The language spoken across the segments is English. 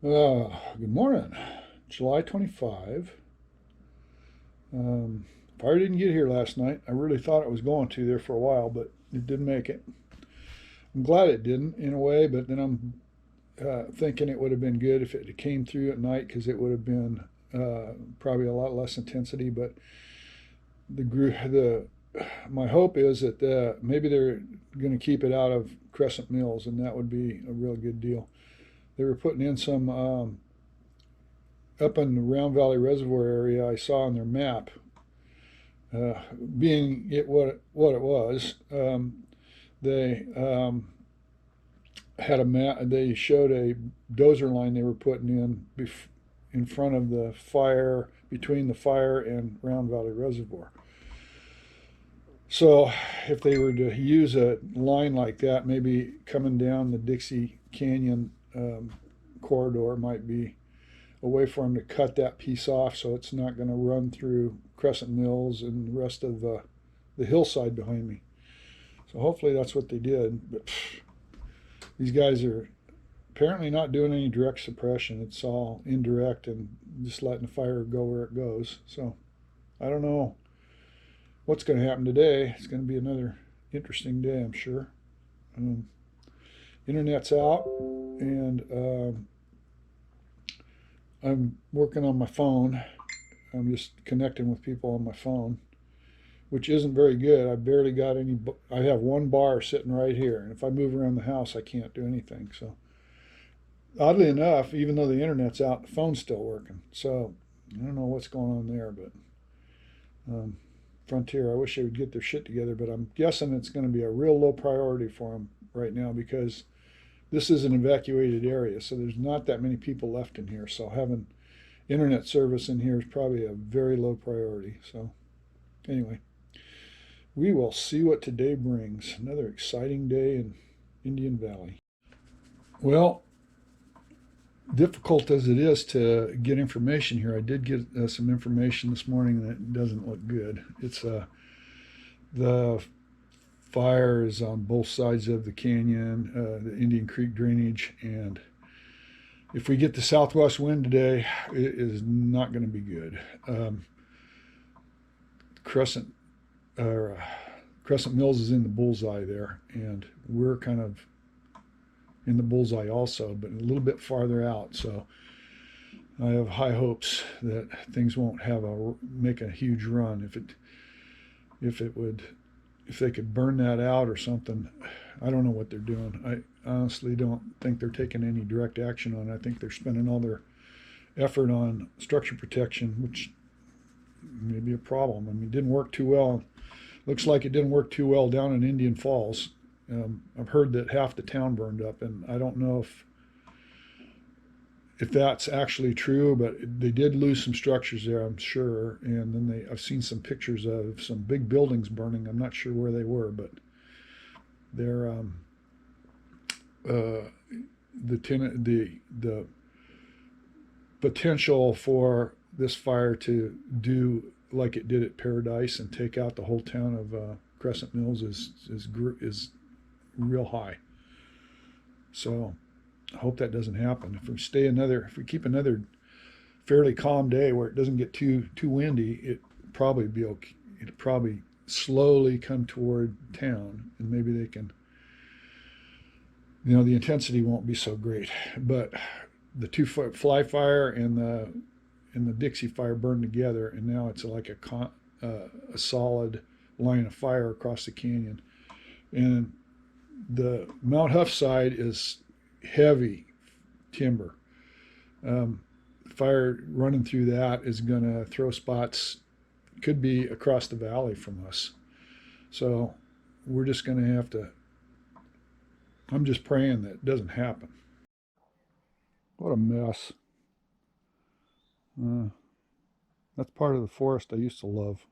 Good morning. July 25. Fire didn't get here last night. I really thought it was going to there for a while, but it didn't make it. I'm glad it didn't in a way, but then I'm thinking it would have been good if it came through at night because it would have been probably a lot less intensity. But the my hope is that maybe they're going to keep it out of Crescent Mills, and that would be a real good deal. They were putting in some up in the Round Valley Reservoir area. I saw on their map, being it what it was. They had a map. They showed a dozer line they were putting in front of the fire, between the fire and Round Valley Reservoir. So if they were to use a line like that, maybe coming down the Dixie Canyon corridor might be a way for them to cut that piece off so it's not going to run through Crescent Mills and the rest of the hillside behind me. So hopefully that's what they did. But these guys are apparently not doing any direct suppression. It's all indirect and just letting the fire go where it goes. So I don't know what's going to happen today. It's going to be another interesting day, I'm sure. Um, Internet's out, and I'm working on my phone. I'm just connecting with people on my phone, which isn't very good. I barely got any. I have one bar sitting right here, and if I move around the house, I can't do anything. So, oddly enough, even though the internet's out, the phone's still working. So, I don't know what's going on there, but um, Frontier, I wish they would get their shit together, but I'm guessing it's going to be a real low priority for them right now because this is an evacuated area, so there's not that many people left in here. So having internet service in here is probably a very low priority. So anyway, we will see what today brings. Another exciting day in Indian Valley. Well, difficult as it is to get information here, I did get some information this morning that doesn't look good. It's the fire is on both sides of the canyon, the Indian Creek drainage, and if we get the southwest wind today, it is not going to be good. Crescent uh, Crescent Mills is in the bullseye there, and we're kind of in the bullseye also, but a little bit farther out. So I have high hopes that things won't make a huge run. If they could burn that out or something, I don't know what they're doing. I honestly don't think they're taking any direct action on it. I think they're spending all their effort on structure protection, which may be a problem. I mean, it didn't work too well. Looks like it didn't work too well down in Indian Falls. I've heard that half the town burned up, and I don't know if that's actually true, but they did lose some structures there, I'm sure. And then I've seen some pictures of some big buildings burning. I'm not sure where they were, but they're uh, the potential for this fire to do like it did at Paradise and take out the whole town of Crescent Mills is real high. So I hope that doesn't happen. If we keep another fairly calm day where it doesn't get too windy, it probably be okay. It'll probably slowly come toward town, and maybe they can, the intensity won't be so great. But the two fly fire and the Dixie fire burned together, and now it's like a solid line of fire across the canyon. And the Mount Huff side is heavy timber. Um, Fire running through that is going to throw spots, could be across the valley from us. So we're just going to have to, I'm just praying that it doesn't happen. What a mess. Uh, that's part of the forest I used to love.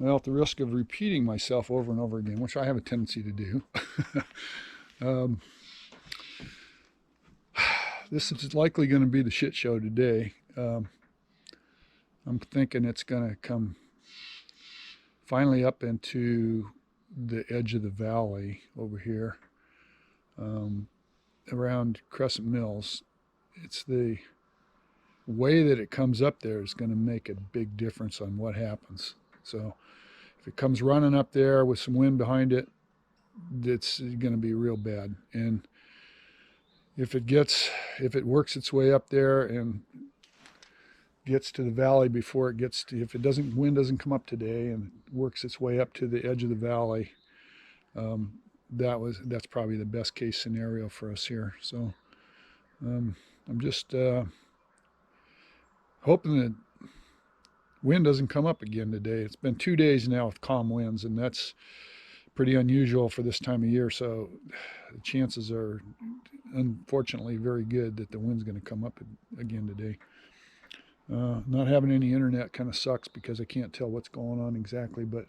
Well, at the risk of repeating myself over and over again, which I have a tendency to do, um, this is likely going to be the shit show today. I'm thinking it's going to come finally up into the edge of the valley over here. Um, around Crescent Mills, it's the way that it comes up there is going to make a big difference on what happens. So if it comes running up there with some wind behind it, it's going to be real bad. And if it works its way up there and gets to the valley before it gets to, if it doesn't, wind doesn't come up today and works its way up to the edge of the valley, that's probably the best case scenario for us here. So I'm just hoping that wind doesn't come up again today. It's been 2 days now with calm winds, and that's pretty unusual for this time of year. So the chances are, unfortunately, very good that the wind's going to come up again today. Not having any internet kind of sucks because I can't tell what's going on exactly, but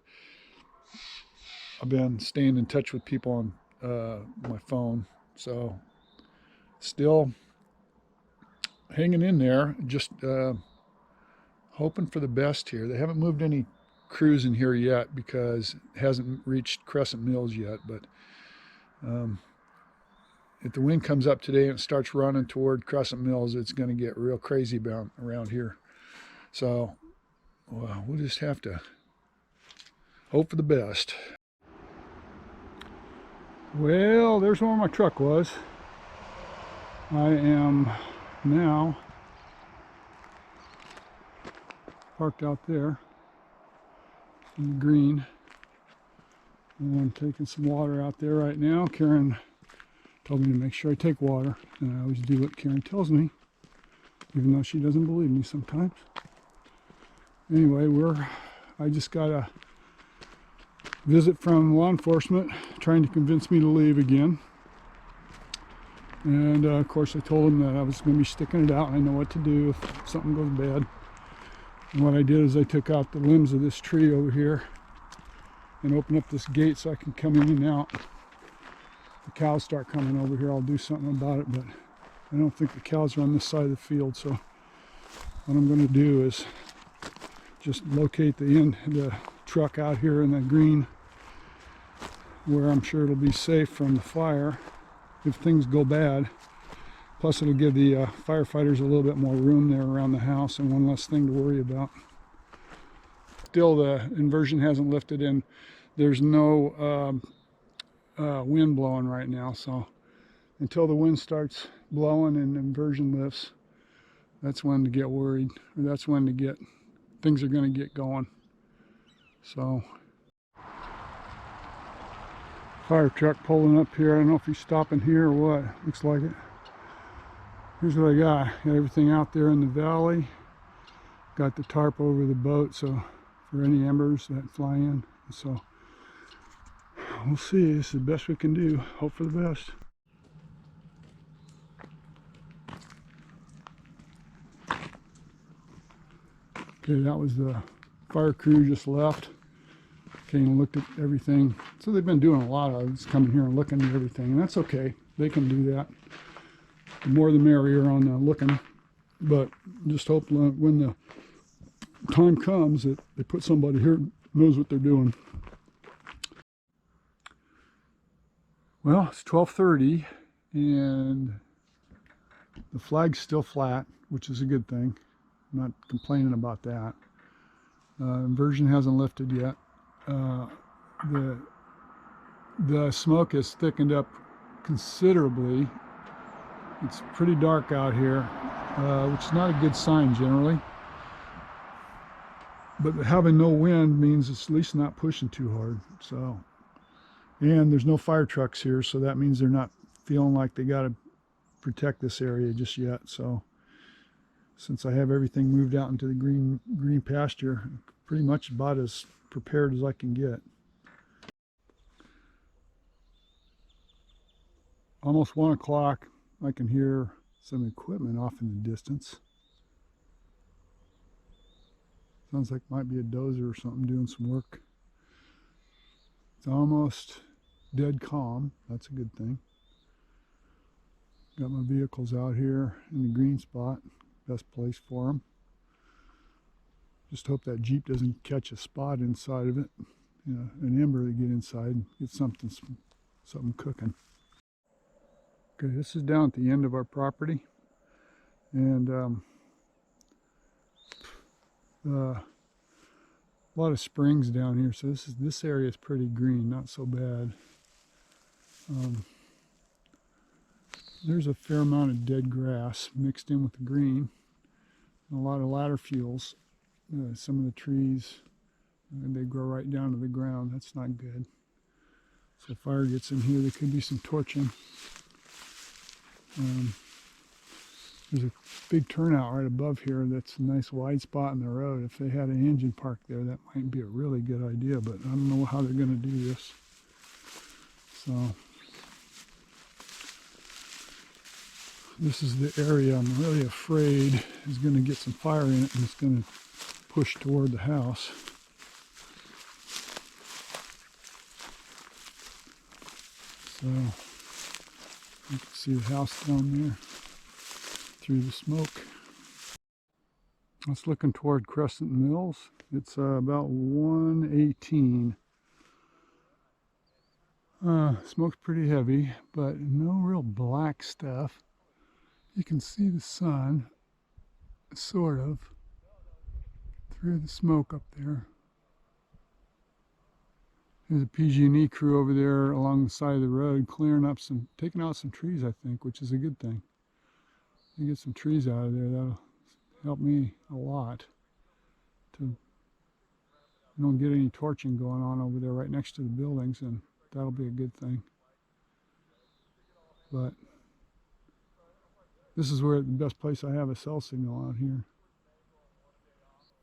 I've been staying in touch with people on my phone. So still hanging in there, just hoping for the best here. They haven't moved any crews in here yet because it hasn't reached Crescent Mills yet, but if the wind comes up today and it starts running toward Crescent Mills, it's going to get real crazy around here. So we'll just have to hope for the best. Well, there's where my truck was. I am now parked out there in the green, and I'm taking some water out there right now. Karen told me to make sure I take water, and I always do what Karen tells me, even though she doesn't believe me sometimes. Anyway, I just got a visit from law enforcement trying to convince me to leave again. And of course I told them that I was going to be sticking it out and I know what to do if something goes bad. And what I did is I took out the limbs of this tree over here and opened up this gate so I can come in and out. The cows start coming over here, I'll do something about it, but I don't think the cows are on this side of the field. So what I'm going to do is just locate the truck out here in the green where I'm sure it'll be safe from the fire if things go bad. Plus it'll give the firefighters a little bit more room there around the house and one less thing to worry about. Still the inversion hasn't lifted and there's no wind blowing right now, so until the wind starts blowing and inversion lifts, that's when to get worried, or that's when to get things are going to get going. So fire truck pulling up here. I don't know if he's stopping here or what. Looks like it. Here's what I got. Got everything out there in the valley. Got the tarp over the boat so for any embers that fly in. So we'll see. This is the best we can do. Hope for the best. Okay, that was the fire crew just left. Came and looked at everything. So they've been doing a lot of just coming here and looking at everything, and that's okay. They can do that. The more the merrier on the looking. But just hope when the time comes that they put somebody here who knows what they're doing. Well, it's 12:30 and the flag's still flat, which is a good thing. I'm not complaining about that. Inversion hasn't lifted yet. The smoke has thickened up considerably. It's pretty dark out here, which is not a good sign generally. But having no wind means it's at least not pushing too hard. So, and there's no fire trucks here, so that means they're not feeling like they got to protect this area just yet. So since I have everything moved out into the green pasture, pretty much about as prepared as I can get. Almost 1 o'clock, I can hear some equipment off in the distance. Sounds like it might be a dozer or something doing some work. It's almost dead calm. That's a good thing. Got my vehicles out here in the green spot. Best place for them. Just hope that Jeep doesn't catch a spot inside of it. You know, an ember to get inside and get something cooking. Okay, this is down at the end of our property, and a lot of springs down here, so this area is pretty green, not so bad. There's a fair amount of dead grass mixed in with the green, and a lot of ladder fuels. Some of the trees, they grow right down to the ground. That's not good. So if fire gets in here, there could be some torching. There's a big turnout right above here that's a nice wide spot in the road. If they had an engine parked there, that might be a really good idea, but I don't know how they're going to do this. So this is the area I'm really afraid is going to get some fire in it, and it's going to push toward the house. So you can see the house down there through the smoke. It's looking toward Crescent Mills. It's about 1:18. Smoke's pretty heavy, but no real black stuff. You can see the sun, sort of, through the smoke up there. There's a PG&E crew over there along the side of the road taking out some trees, I think, which is a good thing. You get some trees out of there, that'll help me a lot. You don't get any torching going on over there right next to the buildings, and that'll be a good thing. But this is where the best place I have a cell signal out here.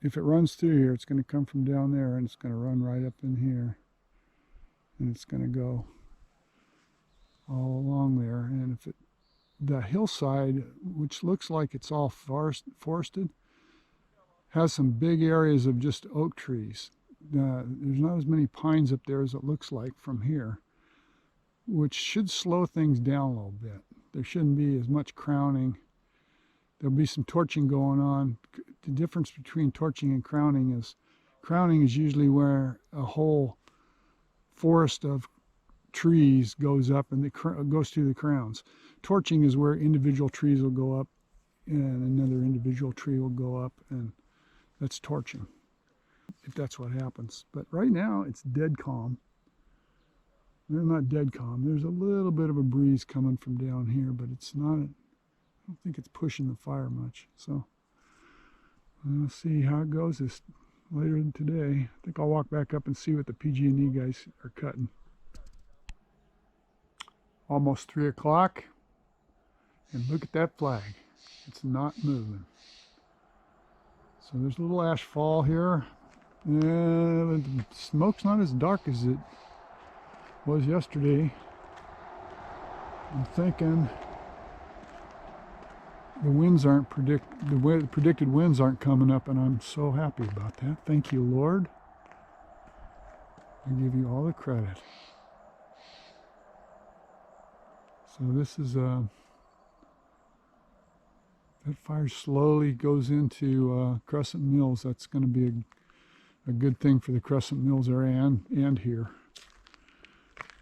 If it runs through here, it's going to come from down there, and it's going to run right up in here. And it's going to go all along there. And if the hillside, which looks like it's all forested, has some big areas of just oak trees. There's not as many pines up there as it looks like from here, which should slow things down a little bit. There shouldn't be as much crowning. There'll be some torching going on. The difference between torching and crowning is usually where a whole forest of trees goes up and goes through the crowns. Torching is where individual trees will go up and another individual tree will go up, and that's torching, if that's what happens. But right now it's dead calm. They're not dead calm. There's a little bit of a breeze coming from down here, but it's not, I don't think it's pushing the fire much. So we'll see how it goes later today. I think I'll walk back up and see what the PG&E guys are cutting. Almost 3 o'clock, and look at that flag. It's not moving. So there's a little ash fall here. The smoke's not as dark as it was yesterday. I'm thinking the predicted winds aren't coming up, and I'm so happy about that. Thank you, Lord. I give you all the credit. So this is that fire slowly goes into Crescent Mills. That's going to be a good thing for the Crescent Mills area and here.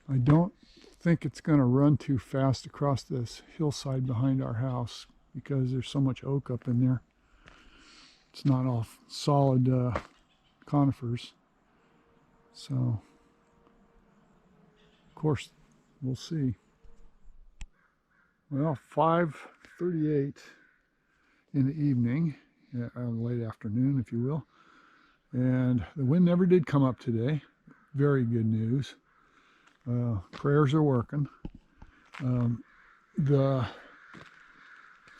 I don't think it's going to run too fast across this hillside behind our house because there's so much oak up in there. It's not all solid conifers. So, of course, we'll see. Well, 5:38 in the evening, late afternoon, if you will. And the wind never did come up today. Very good news. Prayers are working. The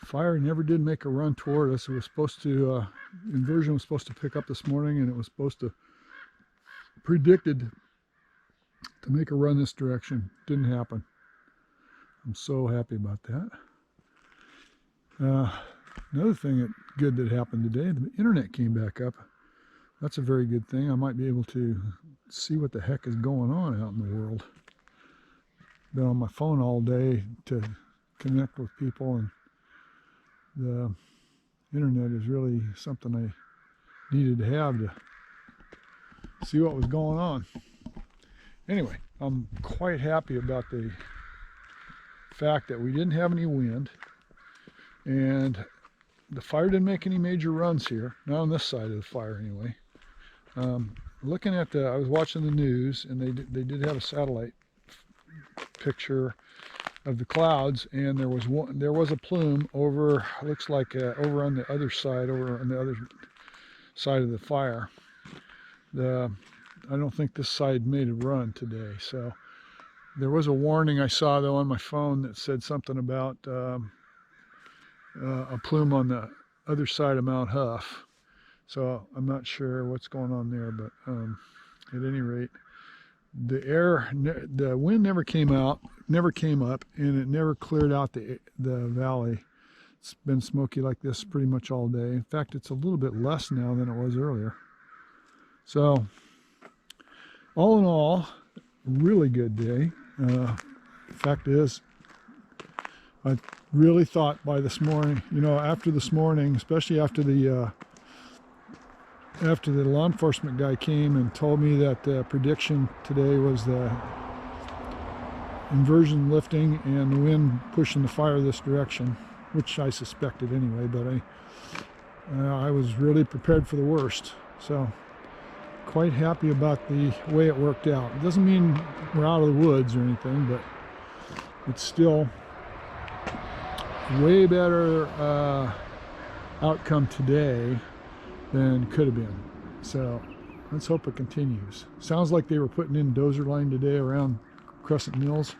fire never did make a run toward us. It was supposed to, inversion was supposed to pick up this morning, and it was supposed to, predicted to make a run this direction. Didn't happen. I'm so happy about that. Another thing good that happened today, the internet came back up. That's a very good thing. I might be able to see what the heck is going on out in the world. Been on my phone all day to connect with people, and the internet is really something I needed to have to see what was going on. Anyway, I'm quite happy about the fact that we didn't have any wind, and the fire didn't make any major runs here, not on this side of the fire anyway. Looking at I was watching the news, and they did have a satellite picture of the clouds, and there was a plume over, looks like over on the other side of the fire. I don't think this side made a run today, so there was a warning I saw though on my phone that said something about a plume on the other side of Mount Huff. So I'm not sure what's going on there, but at any rate, the wind never came up, and it never cleared out the valley. It's been smoky like this pretty much all day. In fact, it's a little bit less now than it was earlier. So all in all, really good day. The fact is, I really thought by this morning, after this morning, especially after the law enforcement guy came and told me that the prediction today was the inversion lifting and the wind pushing the fire this direction, which I suspected anyway, but I was really prepared for the worst. So quite happy about the way it worked out. It doesn't mean we're out of the woods or anything, but it's still way better outcome today than could have been. So let's hope it continues. Sounds like they were putting in dozer line today around Crescent Mills,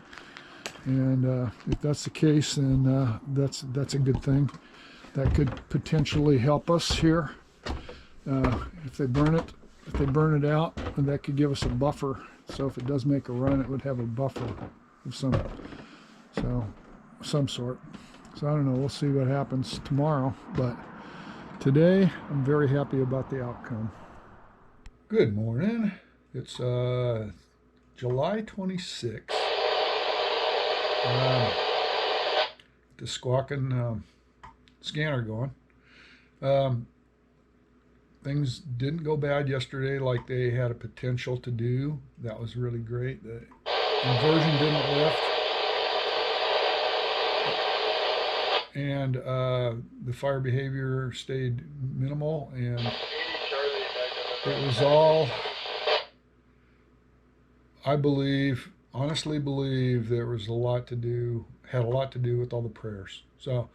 and if that's the case, then that's a good thing. That could potentially help us here. If they burn it out, and that could give us a buffer. So if it does make a run, it would have a buffer of some sort. So I don't know, we'll see what happens tomorrow, but today I'm very happy about the outcome. Good morning. It's July 26th. The squawking scanner going. Things didn't go bad yesterday like they had a potential to do. That was really great. The inversion didn't lift. And the fire behavior stayed minimal, and it was all, I honestly believe there was had a lot to do with all the prayers. So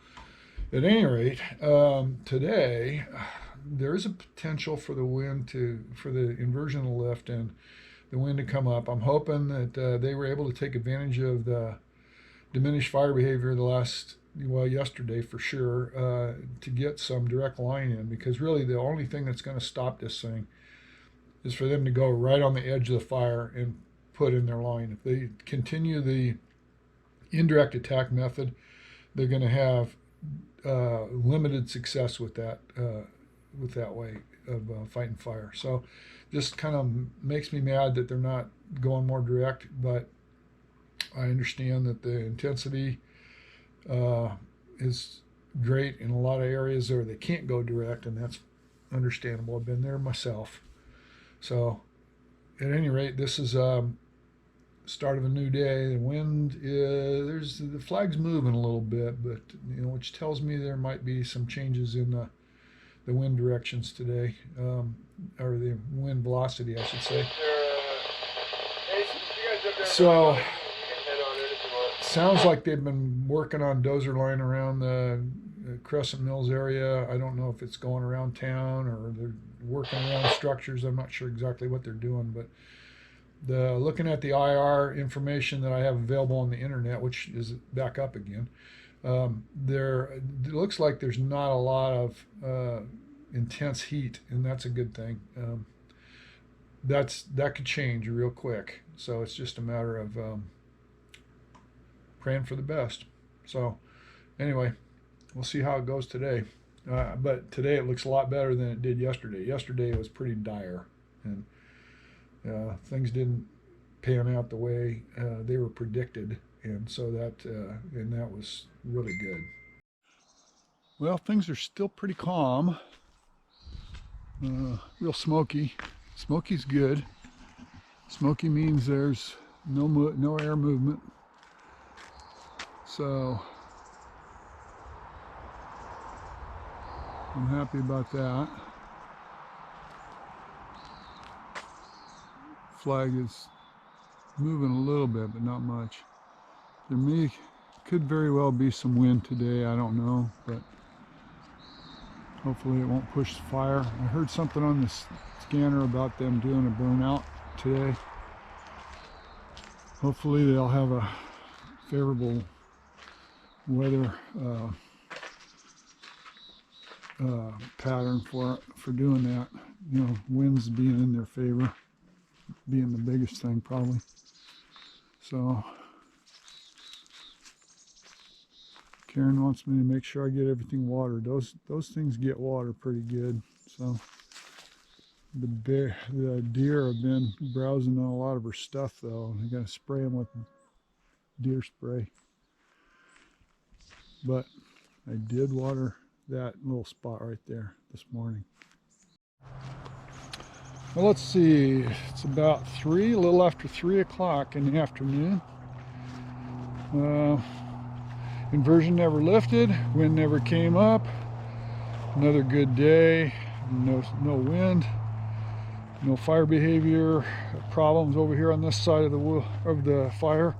at any rate, today there is a potential for the inversion to lift and the wind to come up. I'm hoping that they were able to take advantage of the diminished fire behavior yesterday for sure, to get some direct line in, because really the only thing that's going to stop this thing is for them to go right on the edge of the fire and put in their line. If they continue the indirect attack method, they're going to have limited success with that way of fighting fire. So just kind of makes me mad that they're not going more direct, but I understand that the intensity is great in a lot of areas where they can't go direct, and that's understandable. I've been there myself. So at any rate, this is start of a new day. The wind is, the flag's moving a little bit, but which tells me there might be some changes in the wind directions today, or the wind velocity, I should say. So sounds like they've been working on dozer line around the Crescent Mills area. I don't know if it's going around town or they're working around structures. I'm not sure exactly what they're doing, but looking at the IR information that I have available on the internet, which is back up again, it looks like there's not a lot of intense heat, and that's a good thing. That could change real quick, so it's just a matter of praying for the best. So anyway, we'll see how it goes today, but today it looks a lot better than it did yesterday. Yesterday it was pretty dire, and things didn't pan out the way they were predicted, and so that was really good. Well, things are still pretty calm. Real smoky. Smoky's good. Smoky means there's no air movement. So I'm happy about that. Flag is moving a little bit, but not much. There could very well be some wind today, I don't know, but hopefully it won't push the fire. I heard something on the scanner about them doing a burnout today. Hopefully they'll have a favorable weather pattern for doing that. You know, winds being in their favor, being the biggest thing probably. So Karen wants me to make sure I get everything watered. Those things get water pretty good. So the deer have been browsing on a lot of her stuff though. I got to spray them with deer spray. But I did water that little spot right there this morning. Well, let's see. It's about a little after 3 o'clock in the afternoon. Inversion never lifted, wind never came up. Another good day. No wind, no fire behavior problems over here on this side of the fire.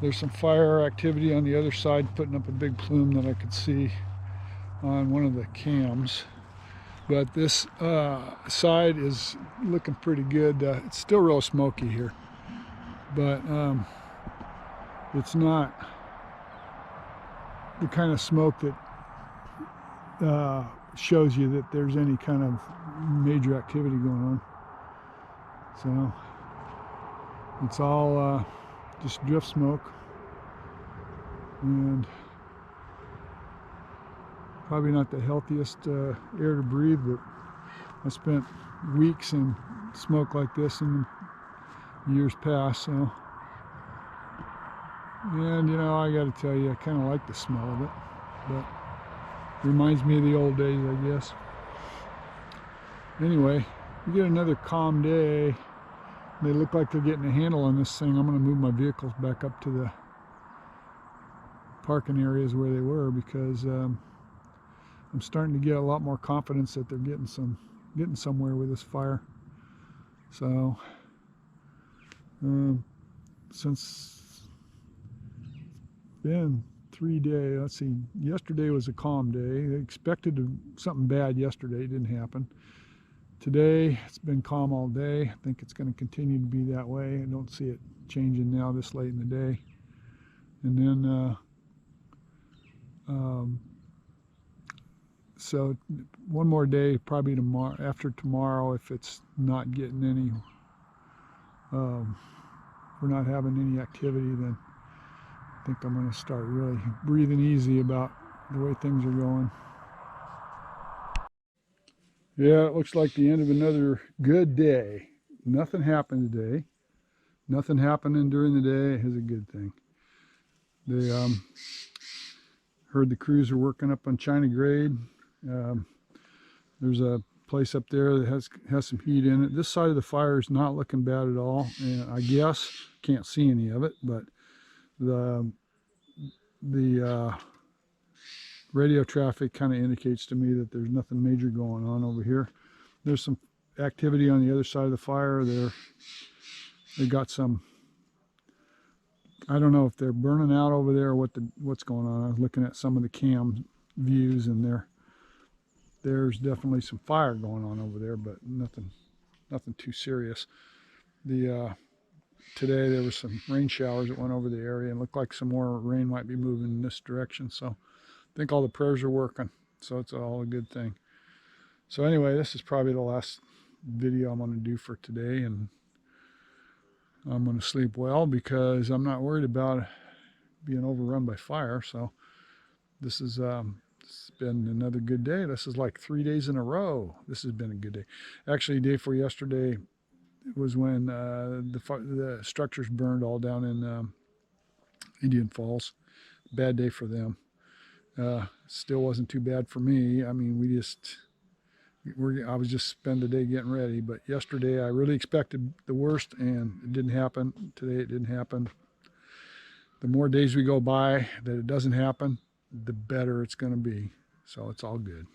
There's some fire activity on the other side, putting up a big plume that I could see on one of the cams. But this side is looking pretty good. It's still real smoky here, but it's not the kind of smoke that shows you that there's any kind of major activity going on. So it's all just drift smoke, and probably not the healthiest air to breathe, but I spent weeks in smoke like this in years past. So, and you know, I got to tell you, I kind of like the smell of it, but reminds me of the old days, I guess. Anyway, we get another calm day. They look like they're getting a handle on this thing. I'm going to move my vehicles back up to the parking areas where they were, because I'm starting to get a lot more confidence that they're getting somewhere with this fire. So since it's been 3 days, let's see, yesterday was a calm day. I expected something bad yesterday, it didn't happen. Today it's been calm all day. I think it's going to continue to be that way. I don't see it changing now this late in the day. And then so one more day, probably tomorrow, after tomorrow, if it's not getting any, we're not having any activity, then I think I'm going to start really breathing easy about the way things are going. Yeah, it looks like the end of another good day. Nothing happened today. Nothing happening during the day is a good thing. They heard the crews are working up on China Grade. There's a place up there that has some heat in it. This side of the fire is not looking bad at all, and I guess can't see any of it, but the radio traffic kind of indicates to me that there's nothing major going on over here. There's some activity on the other side of the fire. They got some, I don't know if they're burning out over there or what's going on. I was looking at some of the cam views, and there's definitely some fire going on over there, but nothing too serious. Today there was some rain showers that went over the area, and looked like some more rain might be moving in this direction. So I think all the prayers are working, so it's all a good thing. So anyway, this is probably the last video I'm going to do for today, and I'm going to sleep well because I'm not worried about being overrun by fire. So this is it's been another good day. This is like 3 days in a row. This has been a good day. Actually, day for yesterday was when the structures burned all down in Indian Falls. Bad day for them. Still wasn't too bad for me. I mean, I was just spend the day getting ready. But yesterday I really expected the worst, and it didn't happen. Today it didn't happen. the more days we go by that it doesn't happen, the better it's going to be. So it's all good.